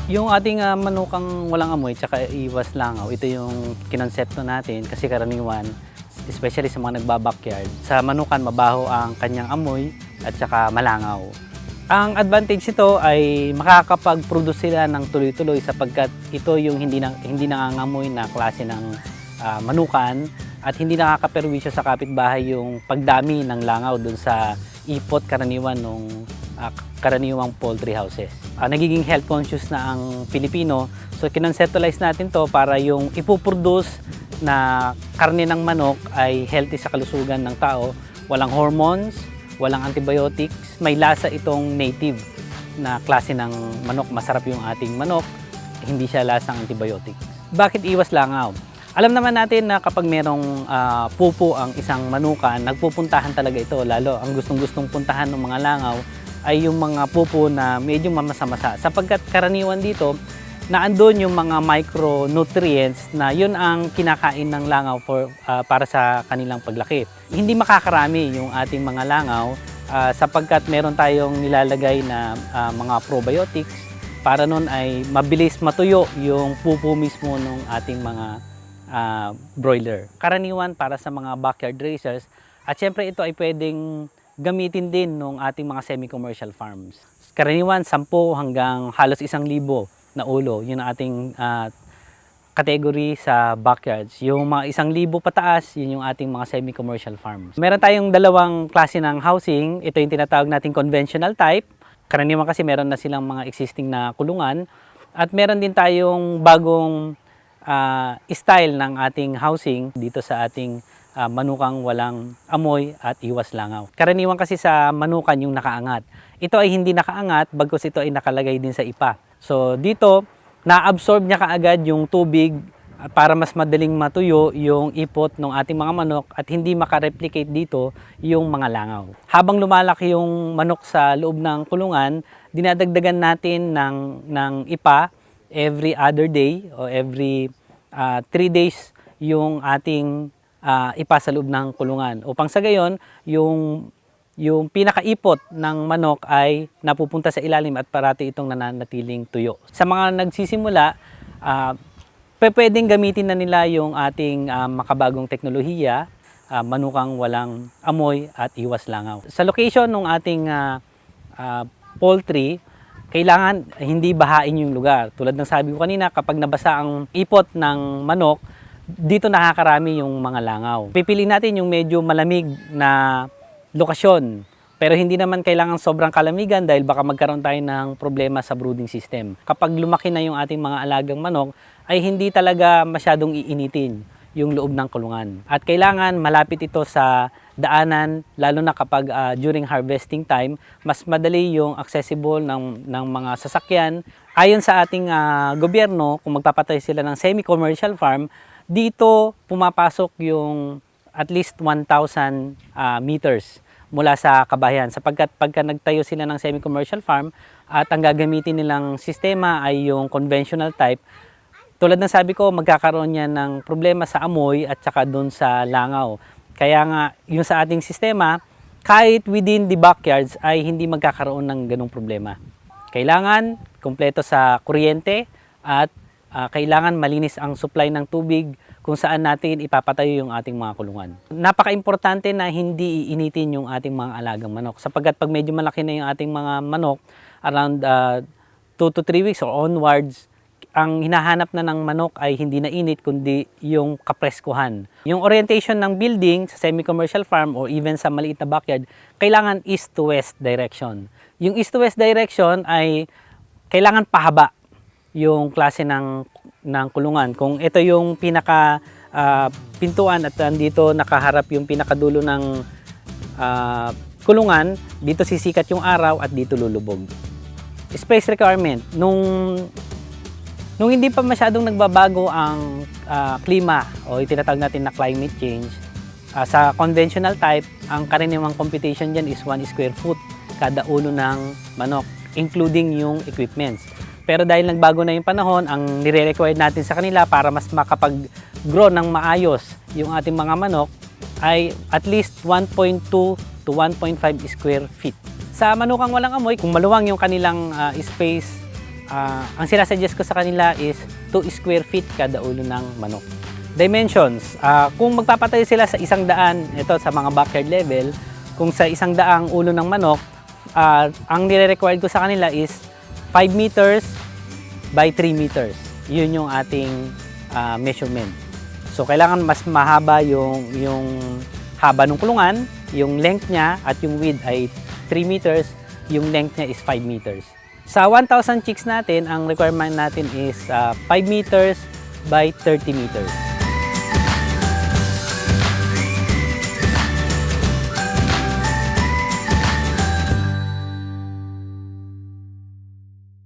Yung ating manukang walang amoy tsaka iwas langaw, ito yung kinonsepto natin kasi karaniwan, especially sa mga nagba-backyard, sa manukan mabaho ang kanyang amoy at saka malangaw. Ang advantage nito ay makakapag-produce sila ng tuloy-tuloy sapagkat ito yung hindi nangangamoy na klase ng manukan at hindi nakakaperwisyo sa kapitbahay yung pagdami ng langaw dun sa ipot karaniwan ng karaniwang poultry houses. Nagiging health conscious na ang Pilipino, so kinonceptualize natin to para yung ipoproduce na karne ng manok ay healthy sa kalusugan ng tao, walang hormones, walang antibiotics, may lasa itong native na klase ng manok, masarap yung ating manok, hindi siya lasang antibiotics. Bakit iwas langaw? Alam naman natin na kapag merong pupo ang isang manukan, nagpupuntahan talaga ito, lalo ang gustong-gustong puntahan ng mga langaw ay yung mga pupo na medyo mamasa-masa. Sapagkat karaniwan dito, naandun yung mga micronutrients na yun ang kinakain ng langaw para sa kanilang paglaki. Hindi makakarami yung ating mga langaw sapagkat meron tayong nilalagay na mga probiotics para nun ay mabilis matuyo yung pupo mismo ng ating mga broiler. Karaniwan para sa mga backyard raisers at syempre ito ay pwedeng gamitin din ng ating mga semi-commercial farms. Karaniwan 10 hanggang halos 1,000 na ulo, yun ang ating category sa backyards. Yung mga 1,000 pataas, yun yung ating mga semi-commercial farms. Meron tayong dalawang klase ng housing. Ito yung tinatawag nating conventional type. Karaniwan kasi meron na silang mga existing na kulungan. At meron din tayong bagong style ng ating housing dito sa ating manukang walang amoy at iwas langaw. Karaniwan kasi sa manukan yung nakaangat. Ito ay hindi nakaangat, bagkus ito ay nakalagay din sa ipa. So dito, na-absorb niya kaagad yung tubig para mas madaling matuyo yung ipot ng ating mga manok at hindi makareplicate dito yung mga langaw. Habang lumalaki yung manok sa loob ng kulungan, dinadagdagan natin ng ipa every other day o every 3 days yung ating ipa sa loob ng kulungan. Upang sa gayon, yung pinakaipot ng manok ay napupunta sa ilalim at parati itong nananatiling tuyo. Sa mga nagsisimula, pwedeng gamitin na nila yung ating makabagong teknolohiya, manukang walang amoy at iwas langaw. Sa location ng ating poultry, kailangan hindi bahain yung lugar. Tulad ng sabi ko kanina, kapag nabasa ang ipot ng manok, dito nakakarami yung mga langaw. Pipiliin natin yung medyo malamig na lokasyon. Pero hindi naman kailangan sobrang kalamigan dahil baka magkaroon tayo ng problema sa brooding system. Kapag lumaki na yung ating mga alagang manok, ay hindi talaga masyadong iinitin yung loob ng kulungan. At kailangan malapit ito sa daanan, lalo na kapag during harvesting time, mas madali yung accessible ng mga sasakyan. Ayon sa ating gobyerno, kung magpapatay sila ng semi-commercial farm, dito pumapasok yung at least 1,000 meters mula sa kabahayan. Sapagkat pagka nagtayo sila ng semi-commercial farm at ang gagamitin nilang sistema ay yung conventional type, tulad ng sabi ko, magkakaroon yan ng problema sa amoy at saka doon sa langaw. Kaya nga, yung sa ating sistema, kahit within the backyards ay hindi magkakaroon ng ganong problema. Kailangan kumpleto sa kuryente at kailangan malinis ang supply ng tubig kung saan natin ipapatayo yung ating mga kulungan. Napaka-importante na hindi iinitin yung ating mga alagang manok. Sapagkat pag medyo malaki na yung ating mga manok, around 2 to 3 weeks or onwards, ang hinahanap na ng manok ay hindi na init kundi yung kapreskuhan. Yung orientation ng building sa semi-commercial farm or even sa maliit na backyard, kailangan east to west direction. Yung east to west direction ay kailangan pahaba yung klase ng kulungan. Kung ito yung pinaka pintuan at dito nakaharap yung pinakadulo ng kulungan, dito sisikat yung araw at dito lulubog. Space requirement, nung hindi pa masyadong nagbabago ang klima o itinatawag natin na climate change, sa conventional type, ang karaniwang computation dyan is 1 square foot kada ulo ng manok, including yung equipments. Pero dahil nagbago na yung panahon, ang nire-require natin sa kanila para mas makapag-grow ng maayos yung ating mga manok ay at least 1.2 to 1.5 square feet. Sa manukang walang amoy, kung maluwang yung kanilang space ang sinasuggest ko sa kanila is 2 square feet kada ulo ng manok. Dimensions, kung magpapatayo sila sa 100, ito sa mga backyard level, kung sa 100 ulo ng manok, ang nire-required ko sa kanila is 5 meters by 3 meters. Yun yung ating measurement. So kailangan mas mahaba yung haba ng kulungan, yung length niya at yung width ay 3 meters, yung length niya is 5 meters. Sa 1,000 chicks natin, ang requirement natin is 5 meters by 30 meters.